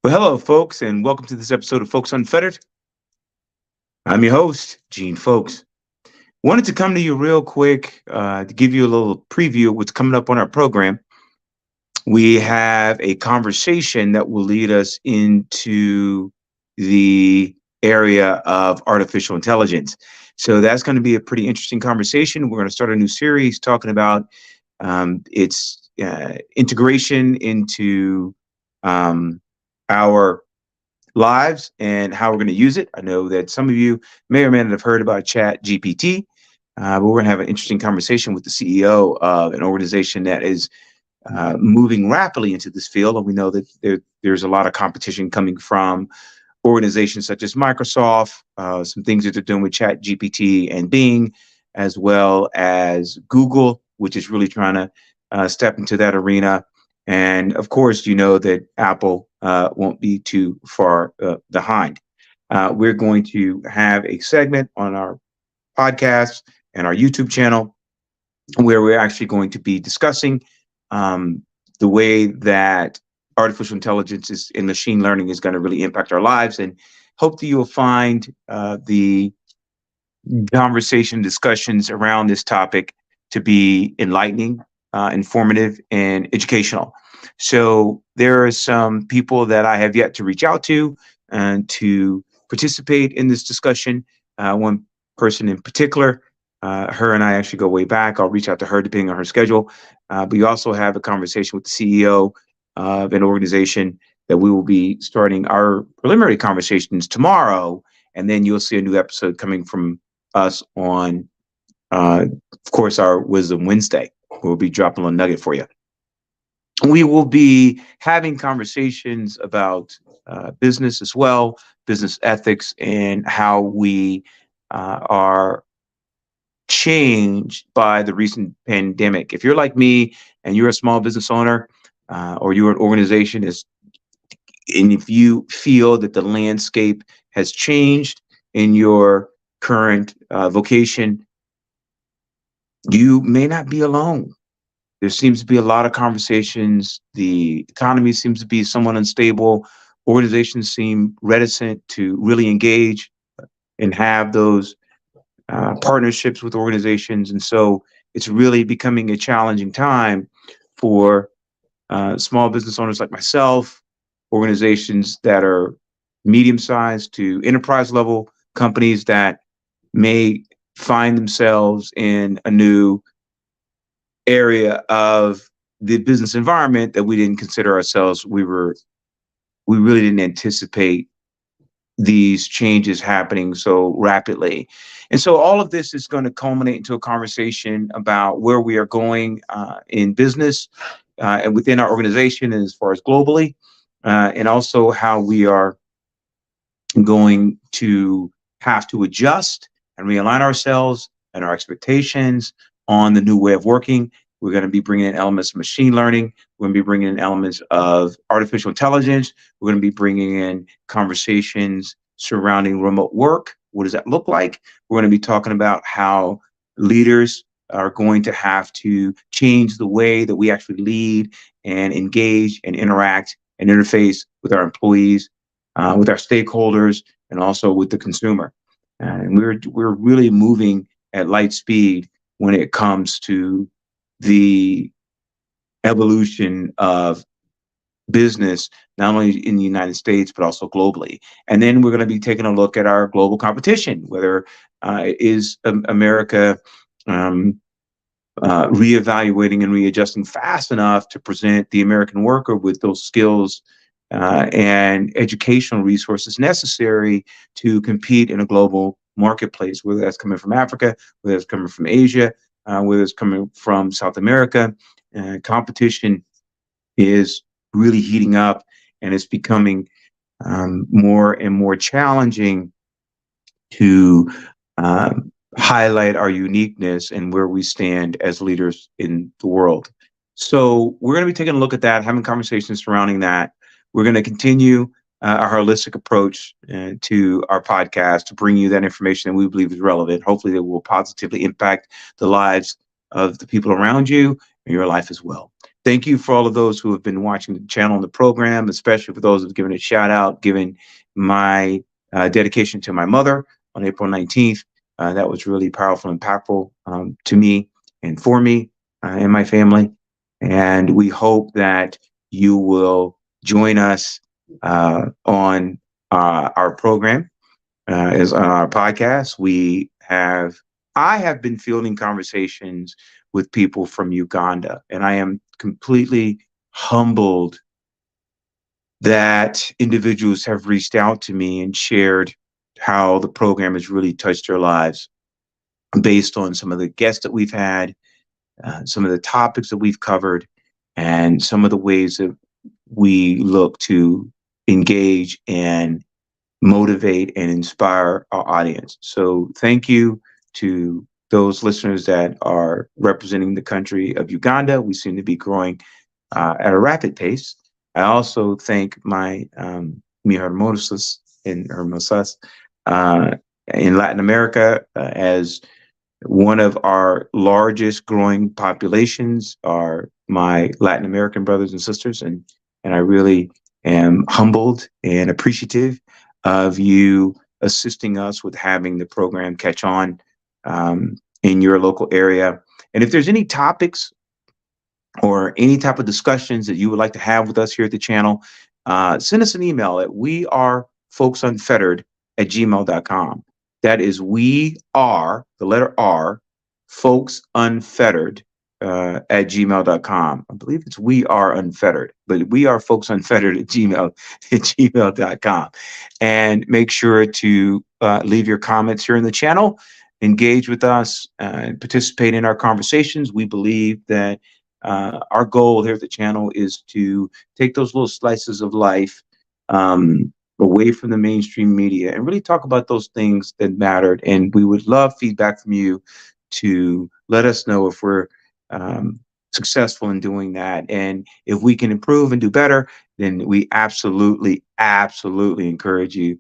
Well, hello, folks, and welcome to this episode of Folks Unfettered. I'm your host, Gene Folks. Wanted to come to you real quick to give you a little preview of what's coming up on our program. We have a conversation that will lead us into the area of artificial intelligence. So that's going to be a pretty interesting conversation. We're going to start a new series talking about its integration into our lives and how we're going to use it. I know that some of you may or may not have heard about Chat GPT, but we're going to have an interesting conversation with the CEO of an organization that is moving rapidly into this field. And we know that there's a lot of competition coming from organizations such as Microsoft, some things that they're doing with Chat GPT and Bing, as well as Google, which is really trying to step into that arena. And of course, you know that Apple won't be too far behind. We're going to have a segment on our podcast and our YouTube channel where we're actually going to be discussing the way that artificial intelligence is and machine learning is going to really impact our lives. And hope that you'll find the conversation discussions around this topic to be enlightening, informative, and educational. So there are some people that I have yet to reach out to and to participate in this discussion. One person in particular, her and I actually go way back. I'll reach out to her depending on her schedule. But you also have a conversation with the CEO of an organization that we will be starting our preliminary conversations tomorrow. And then you'll see a new episode coming from us on, of course, our Wisdom Wednesday. We'll be dropping a nugget for you. We will be having conversations about business as well, business ethics, and how we are changed by the recent pandemic. If you're like me and you're a small business owner or you're an organization, and if you feel that the landscape has changed in your current vocation, you may not be alone. There seems to be a lot of conversations. The economy seems to be somewhat unstable. Organizations seem reticent to really engage and have those partnerships with organizations. And so it's really becoming a challenging time for small business owners like myself, organizations that are medium-sized to enterprise level companies that may find themselves in a new area of the business environment that we didn't consider ourselves. We really didn't anticipate these changes happening so rapidly. And so all of this is going to culminate into a conversation about where we are going in business and within our organization and as far as globally, and also how we are going to have to adjust and realign ourselves and our expectations on the new way of working. We're going to be bringing in elements of machine learning. We're going to be bringing in elements of artificial intelligence. We're going to be bringing in conversations surrounding remote work. What does that look like? We're going to be talking about how leaders are going to have to change the way that we actually lead and engage and interact and interface with our employees, with our stakeholders, and also with the consumer. And we're really moving at light speed when it comes to the evolution of business, not only in the United States, but also globally. And then we're going to be taking a look at our global competition, whether is America reevaluating and readjusting fast enough to present the American worker with those skills and educational resources necessary to compete in a global marketplace, whether that's coming from Africa, whether it's coming from Asia, whether it's coming from South America. Competition is really heating up, and it's becoming more and more challenging to highlight our uniqueness and where we stand as leaders in the world. So we're going to be taking a look at that, having conversations surrounding that. We're going to continue our holistic approach to our podcast to bring you that information that we believe is relevant. Hopefully, that will positively impact the lives of the people around you and your life as well. Thank you for all of those who have been watching the channel and the program, especially for those who've given a shout out, given my dedication to my mother on April 19th. That was really powerful and impactful to me and for me and my family. And we hope that you will join us on our program as on our podcast. I have been fielding conversations with people from Uganda, and I am completely humbled that individuals have reached out to me and shared how the program has really touched their lives based on some of the guests that we've had, some of the topics that we've covered, and some of the ways that we look to engage and motivate and inspire our audience. So thank you to those listeners that are representing the country of Uganda. We seem to be growing at a rapid pace. I also thank my mi hermosas and hermosas in Latin America as one of our largest growing populations are my Latin American brothers and sisters, and I really am humbled and appreciative of you assisting us with having the program catch on in your local area. And if there's any topics or any type of discussions that you would like to have with us here at the channel, send us an email at wearefolksunfettered@gmail.com. That is we are, the letter R, folks unfettered at gmail.com. I believe it's we are unfettered, but we are folks unfettered at gmail.com. And make sure to leave your comments here in the channel, engage with us, and participate in our conversations. We believe that our goal here at the channel is to take those little slices of life away from the mainstream media and really talk about those things that mattered. And we would love feedback from you to let us know if we're successful in doing that. And if we can improve and do better, then we absolutely encourage you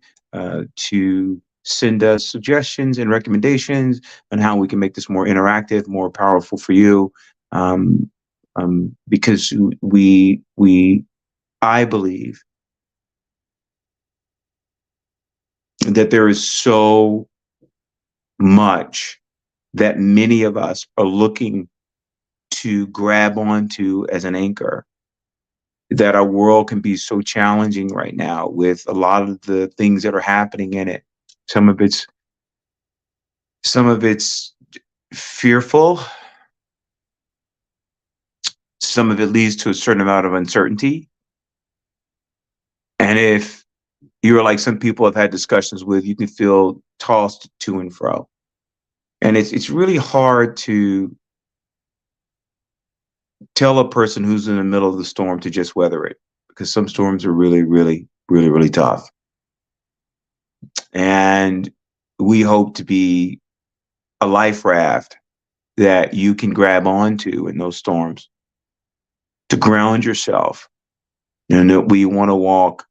to send us suggestions and recommendations on how we can make this more interactive, more powerful for you. Because I believe that there is so much that many of us are looking to grab onto as an anchor, that our world can be so challenging right now with a lot of the things that are happening in it. Some of it's fearful. Some of it leads to a certain amount of uncertainty. And if you're like some people I've had discussions with, you can feel tossed to and fro. And it's really hard to tell a person who's in the middle of the storm to just weather it, because some storms are really tough. And we hope to be a life raft that you can grab onto in those storms to ground yourself. And that we want to walk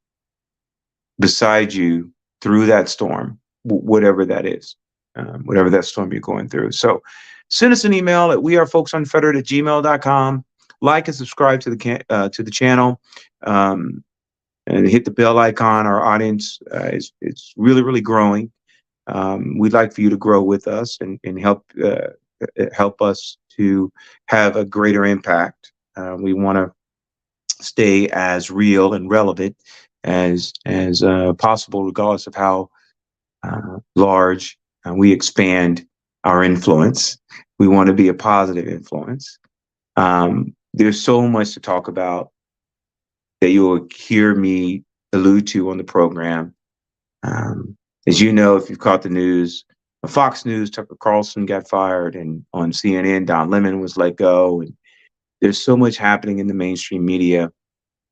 beside you through that storm, whatever that is, whatever that storm you're going through. So send us an email at wearefolksunfettered@gmail.com. Like and subscribe to the channel, and hit the bell icon. Our audience is really growing. We'd like for you to grow with us and help us to have a greater impact. We want to stay as real and relevant as possible, regardless of how large we expand our influence. We want to be a positive influence. There's so much to talk about that you will hear me allude to on the program. As you know, if you've caught the news, on Fox News, Tucker Carlson got fired, and on CNN, Don Lemon was let go. And there's so much happening in the mainstream media.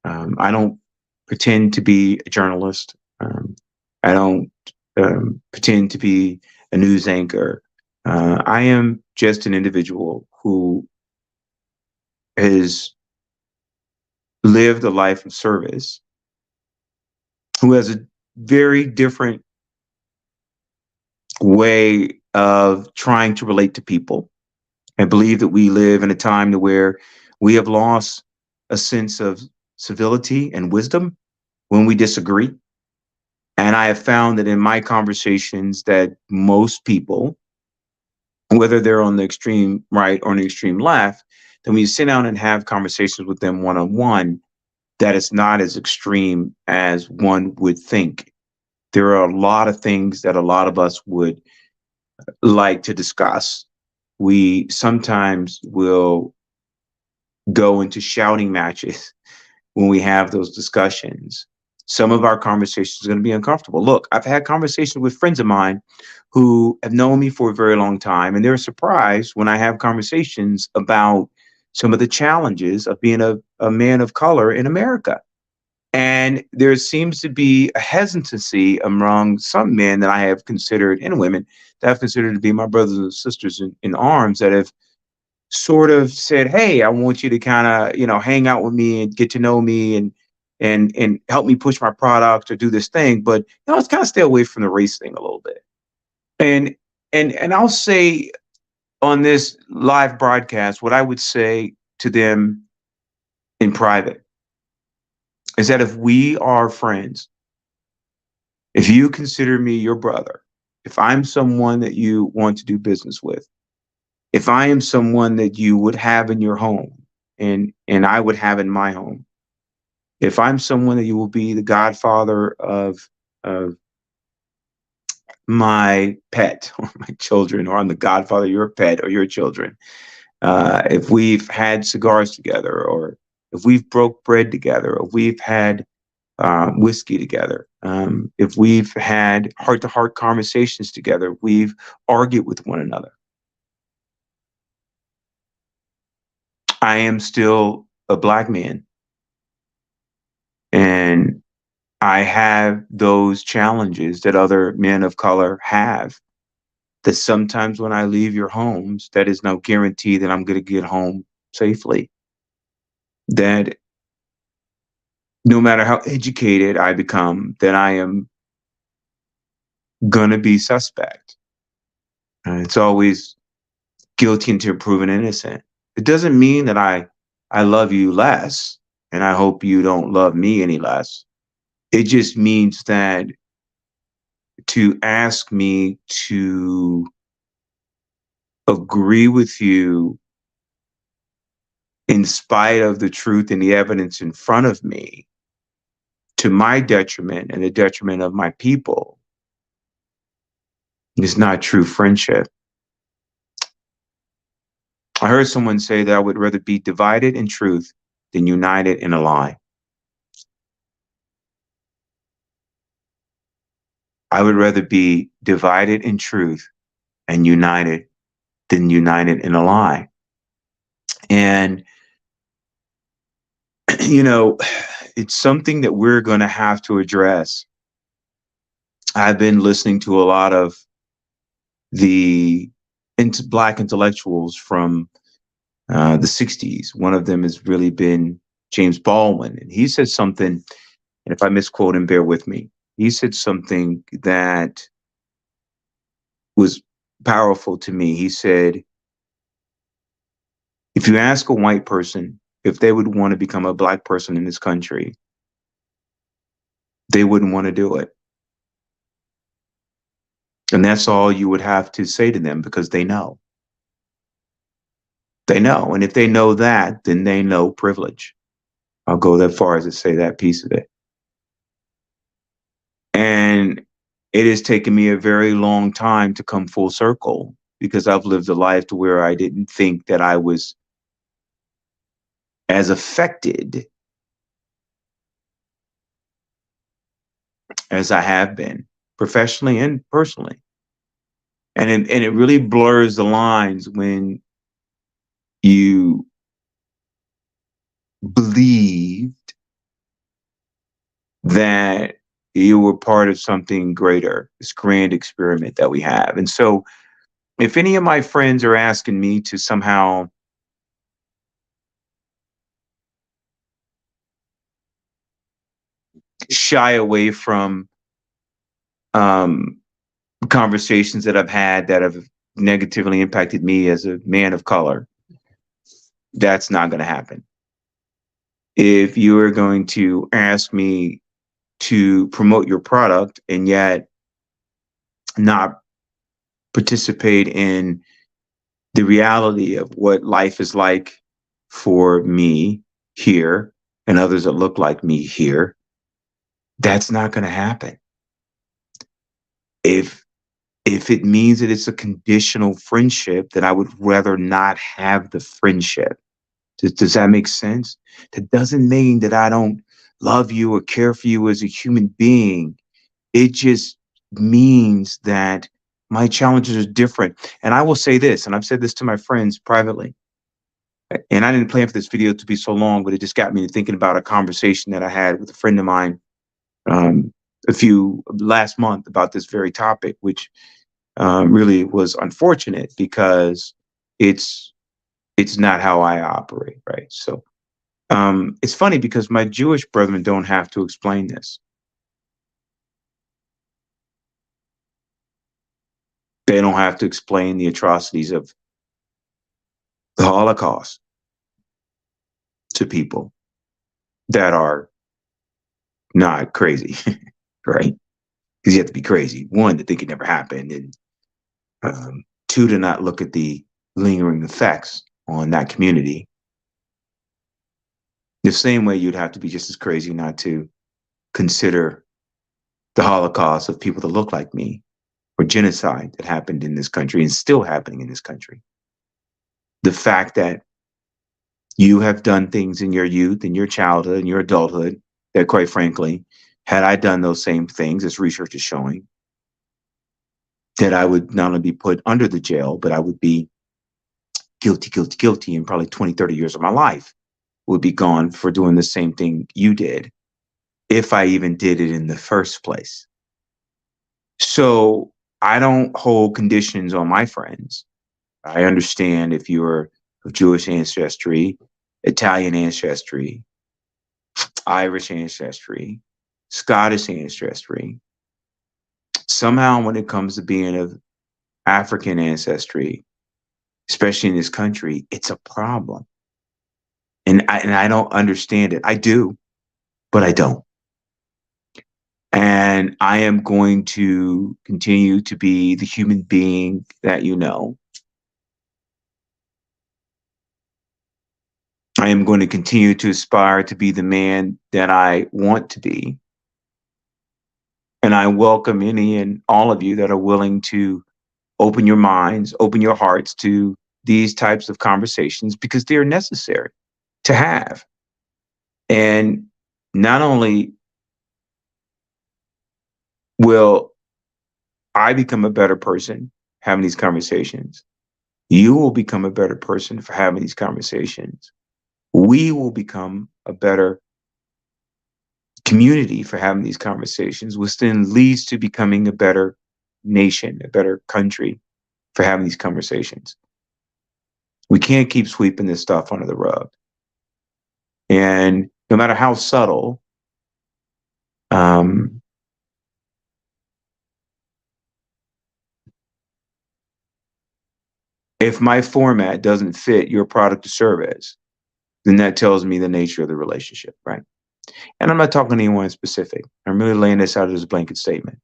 I don't pretend to be a journalist. I don't pretend to be a news anchor. I am just an individual who has lived a life of service, who has a very different way of trying to relate to people. I believe that we live in a time to where we have lost a sense of civility and wisdom when we disagree. And I have found that in my conversations that most people, whether they're on the extreme right or on the extreme left, then when you sit down and have conversations with them one on one, that is not as extreme as one would think. There are a lot of things that a lot of us would like to discuss. We sometimes will go into shouting matches when we have those discussions. Some of our conversations are going to be uncomfortable. Look, I've had conversations with friends of mine who have known me for a very long time, and they're surprised when I have conversations about some of the challenges of being a man of color in America. And there seems to be a hesitancy among some men that I have considered, and women that I've considered to be my brothers and sisters in arms, that have sort of said, "Hey, I want you to kind of, hang out with me and get to know me and help me push my product or do this thing, but let's kind of stay away from the race thing a little bit." And and I'll say on this live broadcast, what I would say to them in private is that if we are friends, if you consider me your brother, if I'm someone that you want to do business with, if I am someone that you would have in your home and I would have in my home, if I'm someone that you will be the godfather of my pet or my children, or I'm the godfather of your pet or your children, if we've had cigars together, or if we've broke bread together, or we've had whiskey together, if we've had heart-to-heart conversations together, we've argued with one another, I am still a black man, and I have those challenges that other men of color have. That sometimes when I leave your homes, that is no guarantee that I'm going to get home safely. That no matter how educated I become, that I am going to be suspect. It's always guilty until proven innocent. It doesn't mean that I love you less, and I hope you don't love me any less. It just means that to ask me to agree with you in spite of the truth and the evidence in front of me, to my detriment and the detriment of my people, is not true friendship. I heard someone say that I would rather be divided in truth than united in a lie. I would rather be divided in truth and united than united in a lie. And, it's something that we're going to have to address. I've been listening to a lot of the black intellectuals from the 60s. One of them has really been James Baldwin. And he said something, and if I misquote him, bear with me. He said something that was powerful to me. He said, if you ask a white person if they would want to become a black person in this country, they wouldn't want to do it. And that's all you would have to say to them, because they know. They know. And if they know that, then they know privilege. I'll go that far as to say that piece of it. And it has taken me a very long time to come full circle, because I've lived a life to where I didn't think that I was as affected as I have been, professionally and personally. And it really blurs the lines when you believed that you were part of something greater, this grand experiment that we have. And so if any of my friends are asking me to somehow shy away from conversations that I've had that have negatively impacted me as a man of color, that's not going to happen. if you are going to ask me to promote your product and yet not participate in the reality of what life is like for me here and others that look like me here, that's not going to happen. If it means that it's a conditional friendship, then I would rather not have the friendship. Does that make sense? That doesn't mean that I don't love you or care for you as a human being. It just means that my challenges are different. And I will say this, and I've said this to my friends privately, and I didn't plan for this video to be so long, but it just got me thinking about a conversation that I had with a friend of mine um, last month about this very topic, which really was unfortunate because it's not how I operate, right? So it's funny because my Jewish brethren don't have to explain this. They don't have to explain the atrocities of the Holocaust to people that are not crazy, right? Because you have to be crazy. One, to think it never happened, and two, to not look at the lingering effects on that community. The same way you'd have to be just as crazy not to consider the Holocaust of people that look like me, or genocide that happened in this country and still happening in this country. The fact that you have done things in your youth, in your childhood, in your adulthood, that quite frankly, had I done those same things, as research is showing, that I would not only be put under the jail, but I would be guilty, and probably 20, 30 years of my life would be gone for doing the same thing you did, if I even did it in the first place. So I don't hold conditions on my friends. I understand if you're of Jewish ancestry, Italian ancestry, Irish ancestry, Scottish ancestry. Somehow, when it comes to being of African ancestry, especially in this country, it's a problem. And I don't understand it. I do, but I don't. And I am going to continue to be the human being that you know. I am going to continue to aspire to be the man that I want to be. And I welcome any and all of you that are willing to open your minds, open your hearts to these types of conversations, because they are necessary to have. And not only will I become a better person having these conversations, you will become a better person for having these conversations. We will become a better community for having these conversations, which then leads to becoming a better nation, a better country for having these conversations. We can't keep sweeping this stuff under the rug. And no matter how subtle, if my format doesn't fit your product or service, then that tells me the nature of the relationship, right? And I'm not talking to anyone specific. I'm really laying this out as a blanket statement.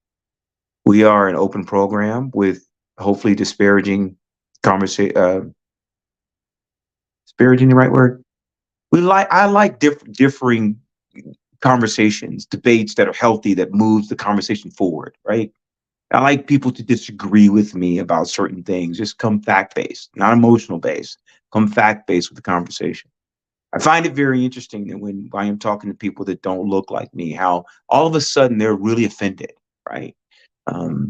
We are an open program with hopefully disparaging conversation. Disparaging the right word? I like differing conversations, debates that are healthy, that moves the conversation forward, right? I like people to disagree with me about certain things. Just come fact-based, not emotional-based. Come fact-based with the conversation. I find it very interesting that when I am talking to people that don't look like me, how all of a sudden they're really offended, right?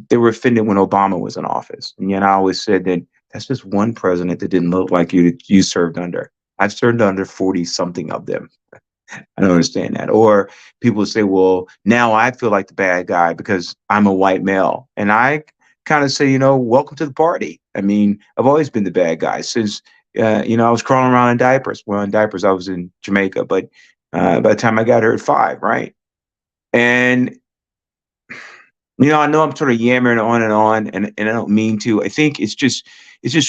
They were offended when Obama was in office. And yet I always said that that's just one president that didn't look like you that you served under. I've served under 40 something of them. I don't understand that. Or people say, well, now I feel like the bad guy because I'm a white male. And I kind of say, welcome to the party. I mean, I've always been the bad guy since, I was crawling around in diapers. Well, in diapers, I was in Jamaica, but by the time I got here at 5, right? And I know I'm sort of yammering on, and I don't mean to. I think it's just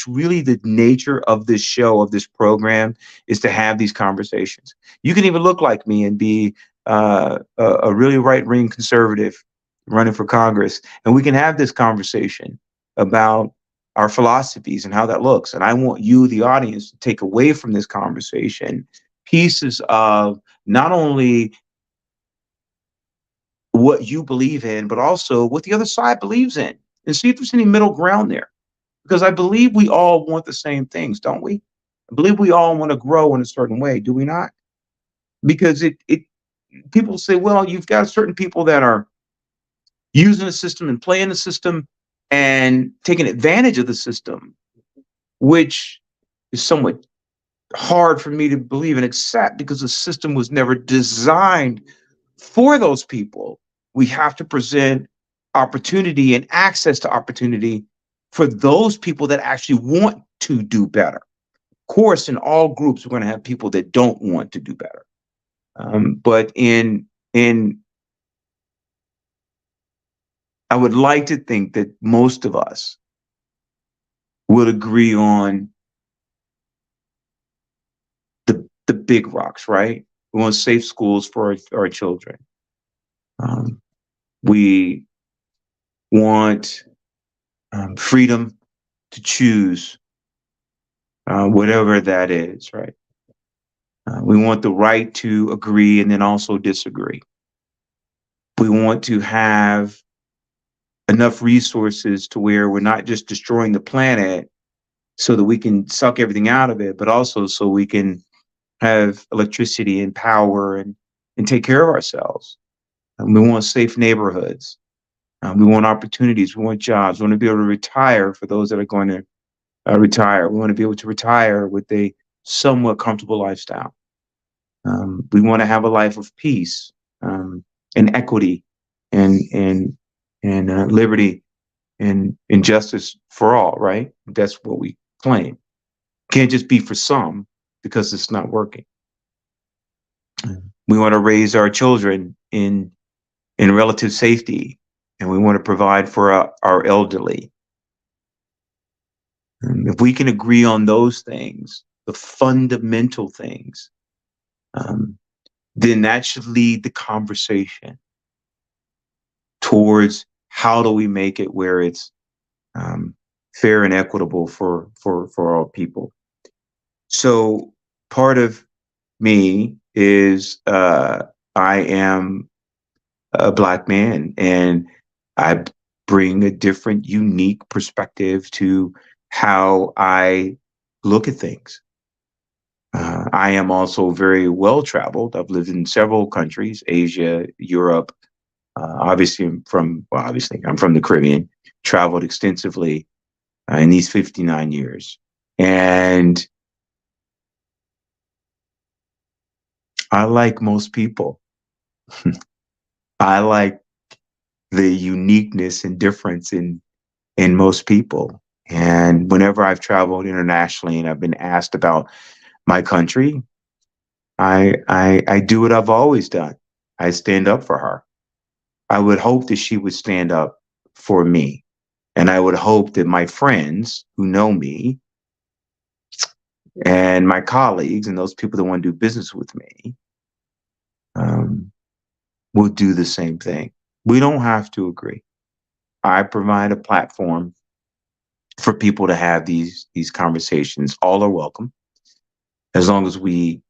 really the nature of this show, of this program, is to have these conversations. You can even look like me and be a really right wing conservative running for Congress, and we can have this conversation about our philosophies and how that looks. And I want you, the audience, to take away from this conversation pieces of not only what you believe in, but also what the other side believes in, and see if there's any middle ground there. Because I believe we all want the same things, don't we? I believe we all want to grow in a certain way, do we not? Because it people say, well, you've got certain people that are using the system and playing the system and taking advantage of the system, which is somewhat hard for me to believe and accept because the system was never designed for those people. We have to present opportunity and access to opportunity for those people that actually want to do better. Of course, in all groups, we're going to have people that don't want to do better. But in I would like to think that most of us would agree on the big rocks, right? We want safe schools for our children. We want freedom to choose whatever that is, right? We want the right to agree and then also disagree. We want to have enough resources to where we're not just destroying the planet so that we can suck everything out of it, but also so we can have electricity and power and take care of ourselves. We want safe neighborhoods. We want opportunities. We want jobs. We want to be able to retire for those that are going to retire. We want to be able to retire with a somewhat comfortable lifestyle. We want to have a life of peace and equity and liberty and justice for all, right? That's what we claim. Can't just be for some because it's not working. We want to raise our children in relative safety, and we want to provide for our elderly. If we can agree on those things, the fundamental things, then that should lead the conversation towards how do we make it where it's fair and equitable for all people. So part of me is I am a Black man, and I bring a different, unique perspective to how I look at things. I am also very well traveled. I've lived in several countries: Asia, Europe. Obviously, I'm from the Caribbean. Traveled extensively in these 59 years, and I like most people. I like the uniqueness and difference in most people. And whenever I've traveled internationally and I've been asked about my country, I do what I've always done. I stand up for her. I would hope that she would stand up for me. And I would hope that my friends who know me and my colleagues and those people that want to do business with me will do the same thing. We don't have to agree. I provide a platform for people to have these conversations. All are welcome, as long as we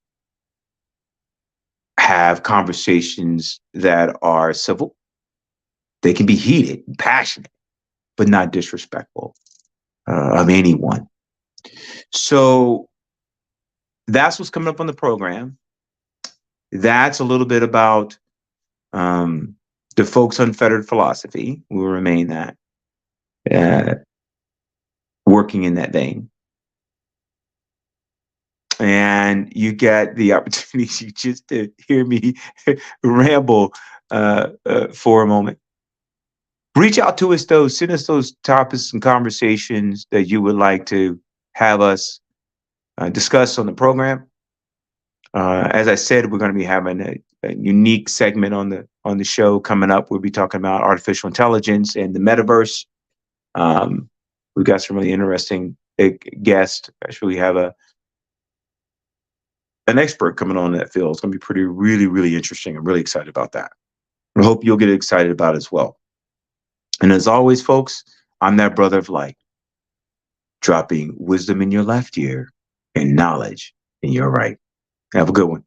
have conversations that are civil. They can be heated and passionate, but not disrespectful of anyone. So that's what's coming up on the program. That's a little bit about the folks' unfettered philosophy. We'll remain that, working in that vein. And you get the opportunity just to hear me ramble for a moment. Reach out to us, though. Send us those topics and conversations that you would like to have us discuss on the program. As I said, we're going to be having a unique segment on the show coming up. We'll be talking about artificial intelligence and the metaverse. Um, we've got some really interesting guests. Actually, we have an expert coming on in that field. It's going to be pretty, really, really interesting. I'm really excited about that. I hope you'll get excited about it as well. And as always, folks, I'm that brother of light, dropping wisdom in your left ear and knowledge in your right. Have a good one.